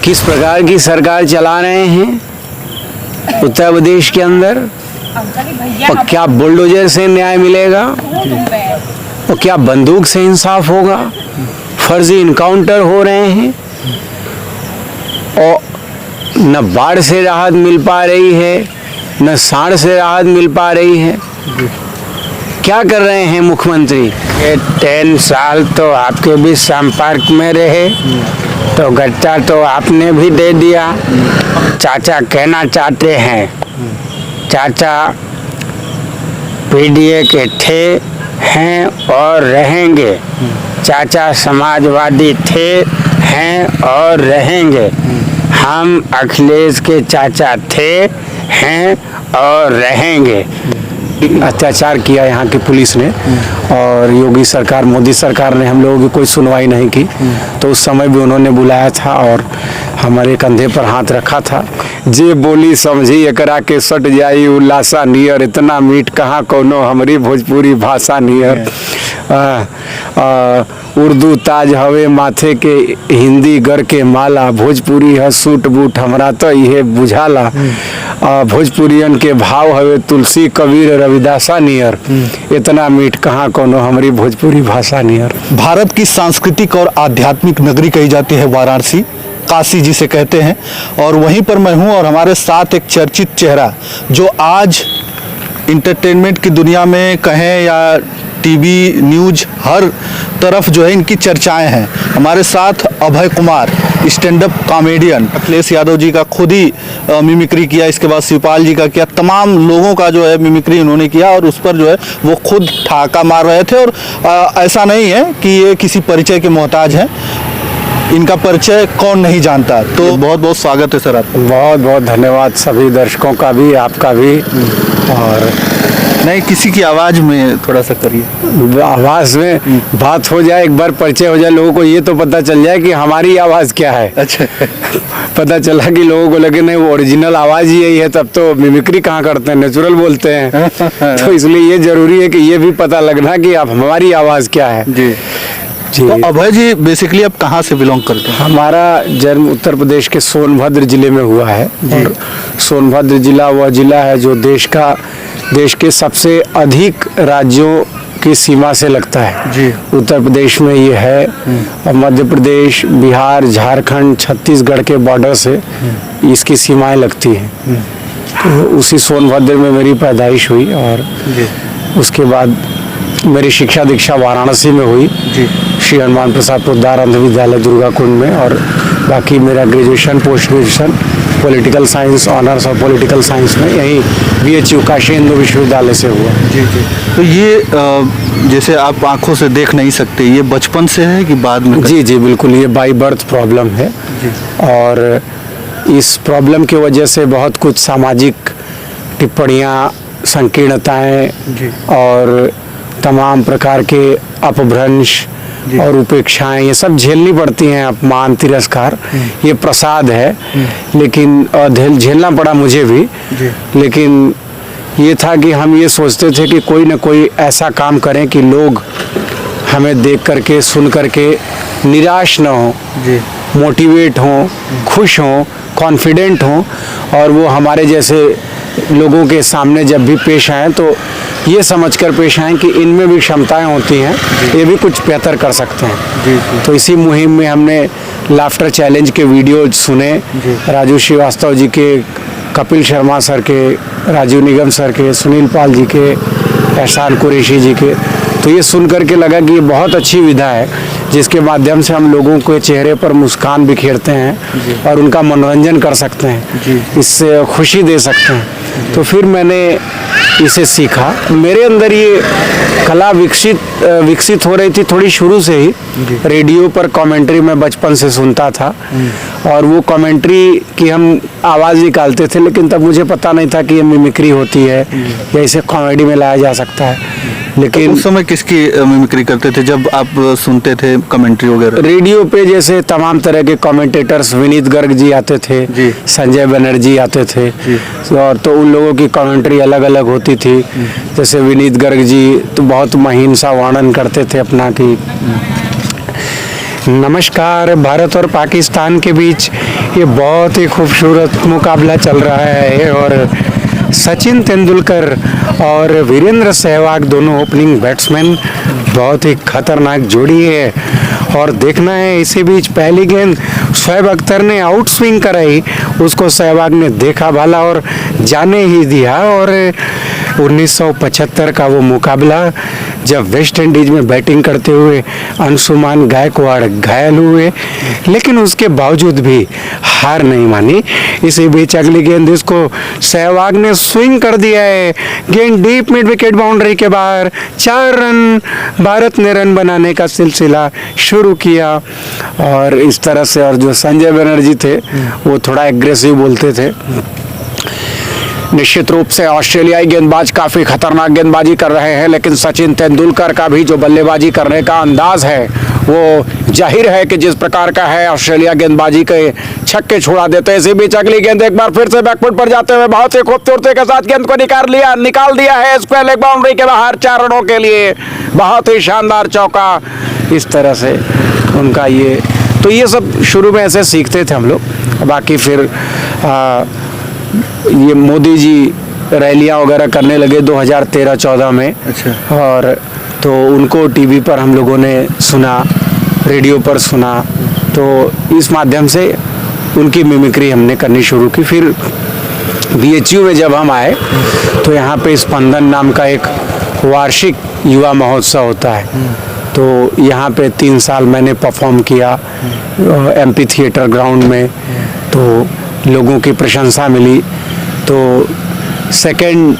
किस प्रकार की सरकार चला रहे हैं उत्तर प्रदेश के अंदर, और क्या बुलडोजर से न्याय मिलेगा, और क्या बंदूक से इंसाफ होगा। फर्जी इनकाउंटर हो रहे हैं और न बाढ़ से राहत मिल पा रही है, न सांड से राहत मिल पा रही है। क्या कर रहे हैं मुख्यमंत्री? ये 10 साल तो आपके भी संपर्क में रहे, तो गट्टा तो आपने भी दे दिया। चाचा कहना चाहते हैं, चाचा पीडीए के थे, हैं और रहेंगे। चाचा समाजवादी थे, हैं और रहेंगे। हम अखिलेश के चाचा थे, हैं और रहेंगे। अत्याचार किया यहाँ की पुलिस ने, और योगी सरकार, मोदी सरकार ने हम लोगों की कोई सुनवाई नहीं की। तो उस समय भी उन्होंने बुलाया था और हमारे कंधे पर हाथ रखा था। जे बोली समझी एकरा के सट जाई उल्लासा नियर, इतना मीठ कहाँ कोनो हमारी भोजपुरी भाषा नियर। उर्दू ताज हवे माथे के, हिंदी गर के माला, भोजपुरी है सूट बूट हमरा तो ये बुझाला। भोजपुरियन के भाव हवे तुलसी कबीर रविदासा नियर, इतना मीठ कहाँ कोनो हमारी भोजपुरी भाषा नियर। भारत की सांस्कृतिक और आध्यात्मिक नगरी कही जाती है वाराणसी, काशी जिसे कहते हैं, और वहीं पर मैं हूं और हमारे साथ एक चर्चित चेहरा जो आज इंटरटेनमेंट की दुनिया में कहें या टीवी न्यूज हर तरफ जो है इनकी चर्चाएं हैं। हमारे साथ Abhay Kumar, stand up comedian. Akhilesh Yadav ji का खुद ही मिमिक्री किया, इसके बाद शिवपाल जी का किया, तमाम लोगों का जो है मिमिक्री उन्होंने किया और उस पर जो है वो खुद ठाका मार रहे थे। और ऐसा नहीं है कि ये किसी परिचय के मोहताज हैं, इनका परिचय कौन नहीं जानता। तो बहुत बहुत स्वागत है सर आपका। बहुत बहुत धन्यवाद सभी दर्शकों का भी, आपका भी। और नहीं, किसी की आवाज़ में थोड़ा सा करिए। आवाज़ में बात हो जाए, एक बार परिचय हो जाए, लोगों को ये तो पता चल जाए कि हमारी आवाज़ क्या है। अच्छा पता चला कि लोगों को लगे नहीं वो ओरिजिनल आवाज़ ही यही है, तब तो मिमिक्री कहाँ करते हैं, नेचुरल बोलते हैं। तो इसलिए ये जरूरी है कि ये भी पता लगना कि आप हमारी आवाज़ क्या है। जी जी। तो अभय जी बेसिकली आप कहाँ से बिलोंग करते हैं? हमारा जन्म उत्तर प्रदेश के सोनभद्र जिले में हुआ है। और सोनभद्र जिला वह जिला है जो देश के सबसे अधिक राज्यों की सीमा से लगता है। जी। उत्तर प्रदेश में ये है, और मध्य प्रदेश, बिहार, झारखंड, छत्तीसगढ़ के बॉर्डर से इसकी सीमाएं लगती हैं। तो उसी सोनभद्र में मेरी पैदाइश हुई और उसके बाद मेरी शिक्षा दीक्षा वाराणसी में हुई, श्री हनुमान प्रसाद पोद्दार अंध विद्यालय दुर्गाकुंड में। और बाकी मेरा graduation, post graduation political science, honours और पॉलिटिकल साइंस में यहीं BHU काशी हिंदू विश्वविद्यालय से हुआ। जी जी। तो ये जैसे आप आंखों से देख नहीं सकते, ये बचपन से है कि बाद में? जी जी बिल्कुल, ये बाई बर्थ प्रॉब्लम है। और इस प्रॉब्लम की वजह से बहुत कुछ सामाजिक टिप्पणियाँ, संकीर्णताएँ और तमाम प्रकार के अपभ्रंश और उपेक्षाएं ये सब झेलनी पड़ती हैं। अपमान, तिरस्कार, ये प्रसाद है, लेकिन झेलना पड़ा मुझे भी। लेकिन ये था कि हम ये सोचते थे कि कोई ना कोई ऐसा काम करें कि लोग हमें देख करके, सुन करके निराश न हो, मोटिवेट हों, खुश हों, कॉन्फिडेंट हों, और वो हमारे जैसे लोगों के सामने जब भी पेश आएँ तो ये समझकर पेश आएँ कि इनमें भी क्षमताएं होती हैं, ये भी कुछ बेहतर कर सकते हैं। तो इसी मुहिम में हमने लाफ्टर चैलेंज के वीडियो सुने, राजू श्रीवास्तव जी के, कपिल शर्मा सर के, राजीव निगम सर के, सुनील पाल जी के, एहसान कुरैशी जी के। तो ये सुन करके लगा कि ये बहुत अच्छी विधा है जिसके माध्यम से हम लोगों के चेहरे पर मुस्कान बिखेरते हैं और उनका मनोरंजन कर सकते हैं, इससे खुशी दे सकते हैं। तो फिर मैंने इसे सीखा। मेरे अंदर ये कला विकसित हो रही थी थोड़ी शुरू से ही। रेडियो पर कमेंट्री मैं बचपन से सुनता था और वो कमेंट्री की हम आवाज़ निकालते थे, लेकिन तब मुझे पता नहीं था कि ये मिमिक्री होती है या इसे कॉमेडी में लाया जा सकता है। लेकिन तो उस समय किसकी मिमिक्री करते थे जब आप सुनते थे कमेंट्री वगैरह? रेडियो पे जैसे तमाम तरह के कमेंटेटर्स, विनीत गर्ग जी आते थे, संजय बनर्जी आते थे, और तो उन लोगों की कमेंट्री अलग अलग होती थी। जैसे विनीत गर्ग जी तो बहुत महीन सा वर्णन करते थे अपना कि नमस्कार। भारत और पाकिस्तान के बीच ये बहुत ही खूबसूरत मुकाबला चल रहा है और सचिन तेंदुलकर और वीरेंद्र सहवाग दोनों ओपनिंग बैट्समैन, बहुत ही खतरनाक जोड़ी है। और देखना है इसी बीच पहली गेंद शोएब अख्तर ने आउट स्विंग कराई, उसको सहवाग ने देखा भाला और जाने ही दिया। और 1975 का वो मुकाबला जब वेस्ट इंडीज में बैटिंग करते हुए अंशुमान गायकवाड़ घायल हुए, लेकिन उसके बावजूद भी हार नहीं मानी। इसी बीच अगली गेंद इसको सहवाग ने स्विंग कर दिया है, गेंद डीप मिड विकेट बाउंड्री के बाहर। 4 रन, भारत ने रन बनाने का सिलसिला शुरू किया। और इस तरह से, और जो संजय बनर्जी थे वो थोड़ा एग्रेसिव बोलते थे। निश्चित रूप से ऑस्ट्रेलियाई गेंदबाज काफी खतरनाक गेंदबाजी कर रहे हैं, लेकिन सचिन तेंदुलकर का भी जो बल्लेबाजी करने का अंदाज है वो जाहिर है कि जिस प्रकार का है, ऑस्ट्रेलिया गेंदबाजी के छक्के छुड़ा देते हैं। इसी बीच अगली गेंद एक बार फिर से बैकफुट पर जाते हुए बहुत ही खूबसूरती के साथ गेंद को निकाल दिया है स्क्वायर लेग बाउंड्री के बाहर 4 रनों के लिए। बहुत ही शानदार चौका। इस तरह से उनका ये सब शुरू में ऐसे सीखते थे हम लोग। बाकी फिर ये मोदी जी रैलियां वगैरह करने लगे 2013-14 में। अच्छा। और तो उनको टीवी पर हम लोगों ने सुना, रेडियो पर सुना, तो इस माध्यम से उनकी मिमिक्री हमने करनी शुरू की। फिर BHU में जब हम आए तो यहाँ पे स्पंदन नाम का एक वार्षिक युवा महोत्सव होता है, तो यहाँ पे 3 साल मैंने परफॉर्म किया MP थिएटर ग्राउंड में, तो लोगों की प्रशंसा मिली। तो सेकेंड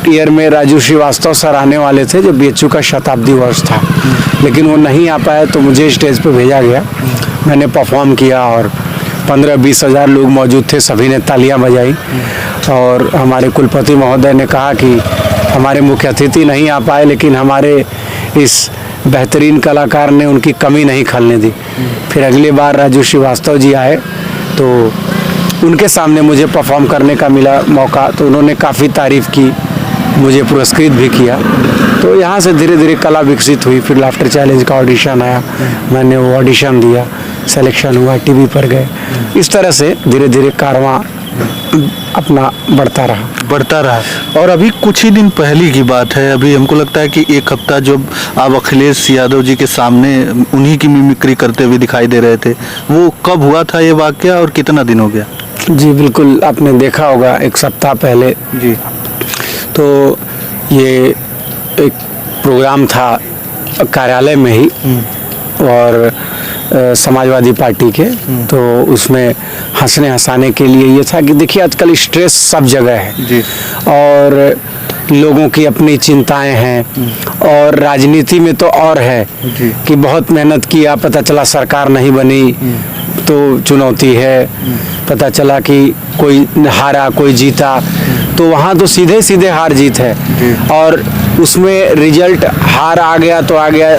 ईयर में राजू श्रीवास्तव सर आने वाले थे जब BHU का शताब्दी वर्ष था, लेकिन वो नहीं आ पाए, तो मुझे स्टेज पे भेजा गया। मैंने परफॉर्म किया और 15-20 हज़ार लोग मौजूद थे, सभी ने तालियां बजाई। और हमारे कुलपति महोदय ने कहा कि हमारे मुख्य अतिथि नहीं आ पाए, लेकिन हमारे इस बेहतरीन कलाकार ने उनकी कमी नहीं खलने दी। फिर अगली बार राजू श्रीवास्तव जी आए तो उनके सामने मुझे परफॉर्म करने का मिला मौका, तो उन्होंने काफ़ी तारीफ़ की, मुझे पुरस्कृत भी किया। तो यहाँ से धीरे धीरे कला विकसित हुई। फिर लाफ्टर चैलेंज का ऑडिशन आया, मैंने वो ऑडिशन दिया, सिलेक्शन हुआ, टीवी पर गए। इस तरह से धीरे धीरे कारवां अपना बढ़ता रहा। और अभी कुछ ही दिन पहले की बात है, अभी हमको लगता है कि 1 हफ्ता जब आप अखिलेश यादव जी के सामने उन्हीं की मिमिक्री करते हुए दिखाई दे रहे थे, वो कब हुआ था ये वाकया और कितना दिन हो गया? जी बिल्कुल, आपने देखा होगा 1 सप्ताह पहले। जी। तो ये एक प्रोग्राम था कार्यालय में ही और समाजवादी पार्टी के, तो उसमें हंसने हंसाने के लिए ये था कि देखिए आजकल स्ट्रेस सब जगह है जी। और लोगों की अपनी चिंताएं हैं और राजनीति में तो और है जी। कि बहुत मेहनत किया, पता चला सरकार नहीं बनी तो चुनौती है, पता चला कि कोई हारा कोई जीता, तो वहाँ तो सीधे सीधे हार जीत है और उसमें रिजल्ट हार आ गया तो आ गया,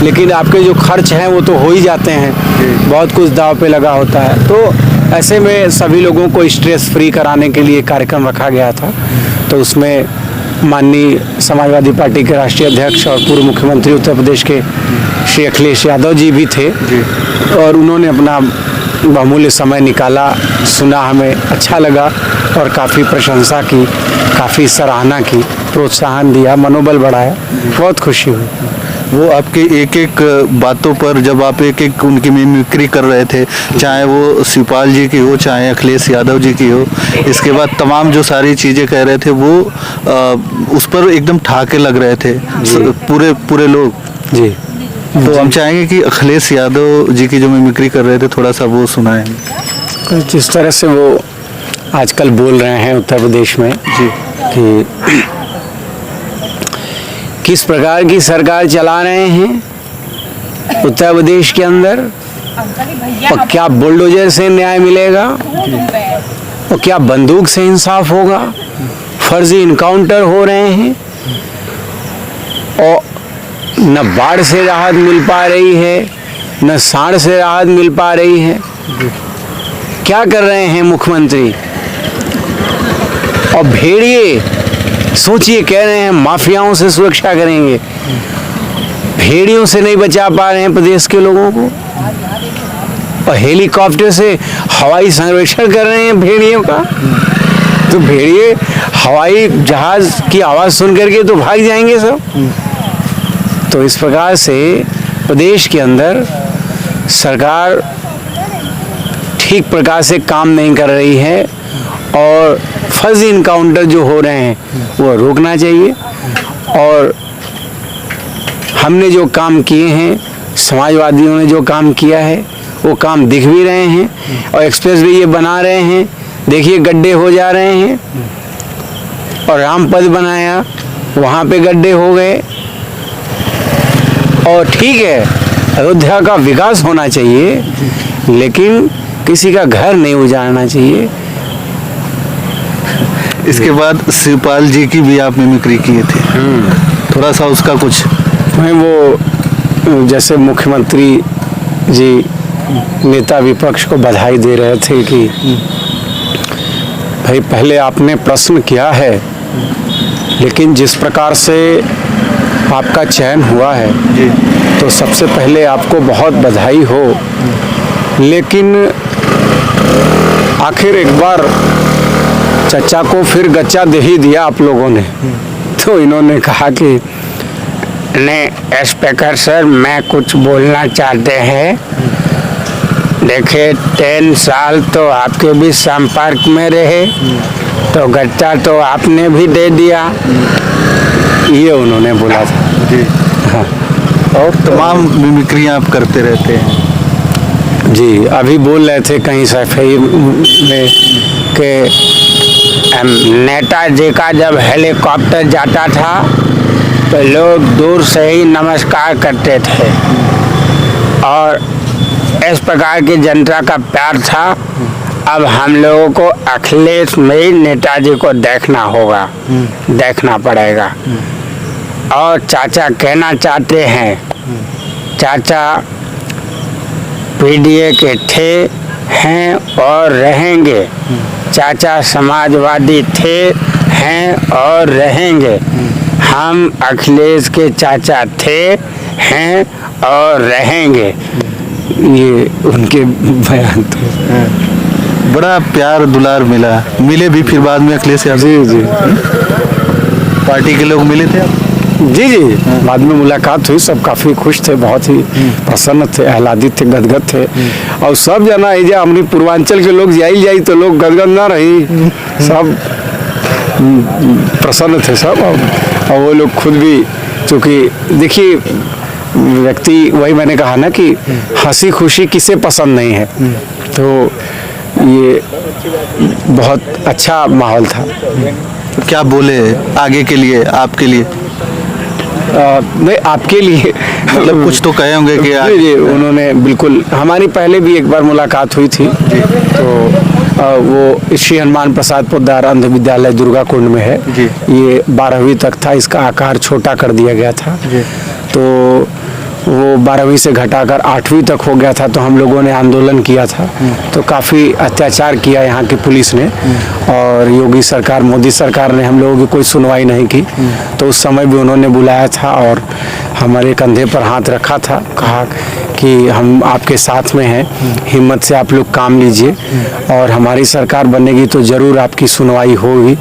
लेकिन आपके जो खर्च हैं वो तो हो ही जाते हैं, बहुत कुछ दांव पे लगा होता है। तो ऐसे में सभी लोगों को स्ट्रेस फ्री कराने के लिए कार्यक्रम रखा गया था। तो उसमें माननीय समाजवादी पार्टी के राष्ट्रीय अध्यक्ष और पूर्व मुख्यमंत्री उत्तर प्रदेश के श्री अखिलेश यादव जी भी थे और उन्होंने अपना बहुमूल्य समय निकाला, सुना, हमें अच्छा लगा और काफ़ी प्रशंसा की, काफ़ी सराहना की, प्रोत्साहन दिया, मनोबल बढ़ाया, बहुत खुशी हुई। वो आपके एक एक बातों पर जब आप एक एक उनकी मिमिक्री कर रहे थे, चाहे वो शिवपाल जी की हो, चाहे अखिलेश यादव जी की हो, इसके बाद तमाम जो सारी चीज़ें कह रहे थे वो उस पर एकदम ठहाके लग रहे थे पूरे लोग जी। तो हम चाहेंगे कि अखिलेश यादव जी की जो मिमिक्री कर रहे थे थोड़ा सा वो सुनाएं। जिस तरह से वो आजकल बोल रहे हैं उत्तर प्रदेश में जी कि किस प्रकार की सरकार चला रहे हैं उत्तर प्रदेश के अंदर, और क्या बुलडोजर से न्याय मिलेगा, और क्या बंदूक से इंसाफ होगा, फर्जी इनकाउंटर हो रहे हैं और न बाढ़ से राहत मिल पा रही है, न सांड से राहत मिल पा रही है। क्या कर रहे हैं मुख्यमंत्री? और भेड़िए सोचिए, कह रहे हैं माफियाओं से सुरक्षा करेंगे, भेड़ियों से नहीं बचा पा रहे हैं प्रदेश के लोगों को। और हेलीकॉप्टर से हवाई सर्वेक्षण कर रहे हैं भेड़ियों का। तो भेड़िए हवाई जहाज की आवाज़ सुन करके तो भाग जाएंगे सब। तो इस प्रकार से प्रदेश के अंदर सरकार ठीक प्रकार से काम नहीं कर रही है और फर्जी इनकाउंटर जो हो रहे हैं वो रोकना चाहिए। और हमने जो काम किए हैं, समाजवादियों ने जो काम किया है वो काम दिख भी रहे हैं। और एक्सप्रेस वे ये बना रहे हैं, देखिए गड्ढे हो जा रहे हैं। और रामपथ बनाया, वहाँ पे गड्ढे हो गए। और ठीक है, अयोध्या का विकास होना चाहिए, लेकिन किसी का घर नहीं उजाड़ना चाहिए। इसके बाद शिवपाल जी की भी आप मिमिक्री किए थे, थोड़ा सा उसका कुछ। मैं वो जैसे मुख्यमंत्री जी नेता विपक्ष को बधाई दे रहे थे कि भाई पहले आपने प्रश्न किया है, लेकिन जिस प्रकार से आपका चयन हुआ है जी, तो सबसे पहले आपको बहुत बधाई हो। लेकिन आखिर एक बार चचा को फिर गच्चा दे ही दिया आप लोगों ने। तो इन्होंने कहा कि नहीं स्पीकर सर, मैं कुछ बोलना चाहते हैं। देखिए 10 साल तो आपके भी संपर्क में रहे, तो गच्चा तो आपने भी दे दिया, ये उन्होंने बोला था जी। हाँ। और तमाम मिमिक्रियाँ आप करते रहते हैं जी। अभी बोल रहे थे कहीं सफाई में कि नेताजी का जब हेलीकॉप्टर जाता था तो लोग दूर से ही नमस्कार करते थे। और इस प्रकार की जनता का प्यार था। अब हम लोगों को अखिलेश में ही नेताजी को देखना होगा, देखना पड़ेगा। और चाचा कहना चाहते हैं, चाचा पीडीए के थे, हैं और रहेंगे। चाचा समाजवादी थे, हैं और रहेंगे। हम अखिलेश के चाचा थे, हैं और रहेंगे। ये उनके बयान थे। बड़ा प्यार दुलार मिले भी फिर बाद में अखिलेश यादव जी जी पार्टी के लोग मिले थे आप? जी जी बाद में मुलाकात हुई, सब काफ़ी खुश थे, बहुत ही प्रसन्न थे, आह्लादित थे, गदगद थे। और सब जना ये हमने पूर्वांचल के लोग जाई तो लोग गदगद ना रही, सब प्रसन्न थे सब। और वो लोग खुद भी, चूँकि देखिए व्यक्ति, वही मैंने कहा ना कि हंसी खुशी किसे पसंद नहीं है। तो ये बहुत अच्छा माहौल था। तो क्या बोले आगे के लिए, आपके लिए? नहीं, आपके लिए मतलब कुछ तो कहे होंगे कि जी, उन्होंने बिल्कुल, हमारी पहले भी एक बार मुलाकात हुई थी। तो वो श्री हनुमान प्रसाद पोद्दार अंध विद्यालय दुर्गा कुंड में है जी। ये 12वीं तक था, इसका आकार छोटा कर दिया गया था जी। तो वो 12वीं से घटाकर 8वीं तक हो गया था। तो हम लोगों ने आंदोलन किया था, तो काफ़ी अत्याचार किया यहाँ की पुलिस ने। और योगी सरकार, मोदी सरकार ने हम लोगों की कोई सुनवाई नहीं की। तो उस समय भी उन्होंने बुलाया था और हमारे कंधे पर हाथ रखा था, कहा कि हम आपके साथ में हैं, हिम्मत से आप लोग काम लीजिए और हमारी सरकार बनेगी तो ज़रूर आपकी सुनवाई होगी।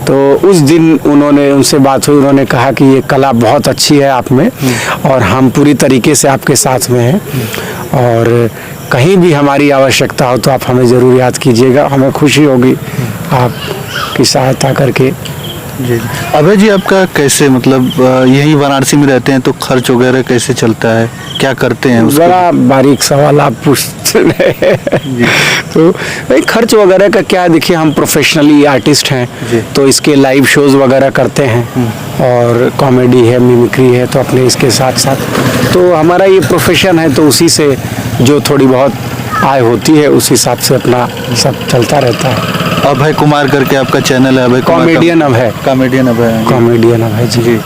तो उस दिन उन्होंने, उनसे बात हुई, उन्होंने कहा कि ये कला बहुत अच्छी है आप में और हम पूरी तरीके से आपके साथ में हैं, और कहीं भी हमारी आवश्यकता हो तो आप हमें ज़रूर याद कीजिएगा, हमें खुशी होगी आपकी सहायता करके। जी। अभय जी, आपका कैसे, मतलब यही वाराणसी में रहते हैं तो खर्च वगैरह कैसे चलता है, क्या करते हैं उसको? बड़ा बारीक सवाल आप पूछते हैं। तो भाई खर्च वगैरह का क्या, देखिए हम प्रोफेशनली आर्टिस्ट हैं, तो इसके लाइव शोज वगैरह करते हैं और कॉमेडी है, मिमिक्री है, तो अपने इसके साथ साथ तो हमारा ये प्रोफेशन है, तो उसी से जो थोड़ी बहुत आय होती है उस हिसाब से अपना सब चलता रहता है। अभय कुमार करके आपका चैनल है, अभय कुमार कॉमेडियन अभय, कॉमेडियन अभय, कॉमेडियन अभय जी।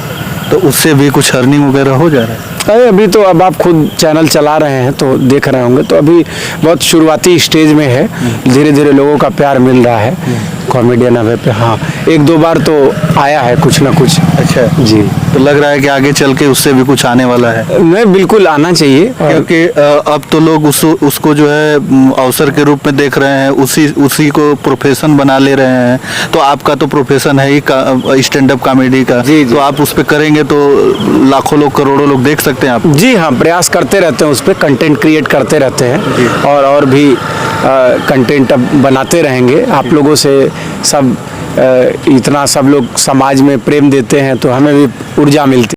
तो उससे भी कुछ अर्निंग वगैरह हो जा रहा है? अरे अभी तो, अब आप खुद चैनल चला रहे हैं तो देख रहे होंगे, तो अभी बहुत शुरुआती स्टेज में है, धीरे धीरे लोगों का प्यार मिल रहा है कॉमेडियन अभय पे। हाँ, 1-2 बार तो आया है कुछ ना कुछ। अच्छा जी। तो लग रहा है कि आगे चल के उससे भी कुछ आने वाला है, नहीं बिल्कुल आना चाहिए। क्योंकि अब तो लोग उसको जो है अवसर के रूप में देख रहे हैं, उसी को प्रोफेशन बना ले रहे हैं। तो आपका तो प्रोफेशन है ही स्टैंड अप कॉमेडी का, जी, जी। तो आप उस पर करेंगे तो लाखों लोग करोड़ों लोग देख सकते हैं आप। जी हाँ, प्रयास करते रहते हैं, उस पर कंटेंट क्रिएट करते रहते हैं और भी कंटेंट अब बनाते रहेंगे। आप लोगों से सब इतना सब लोग समाज में प्रेम देते हैं तो हमें भी ऊर्जा मिलती है।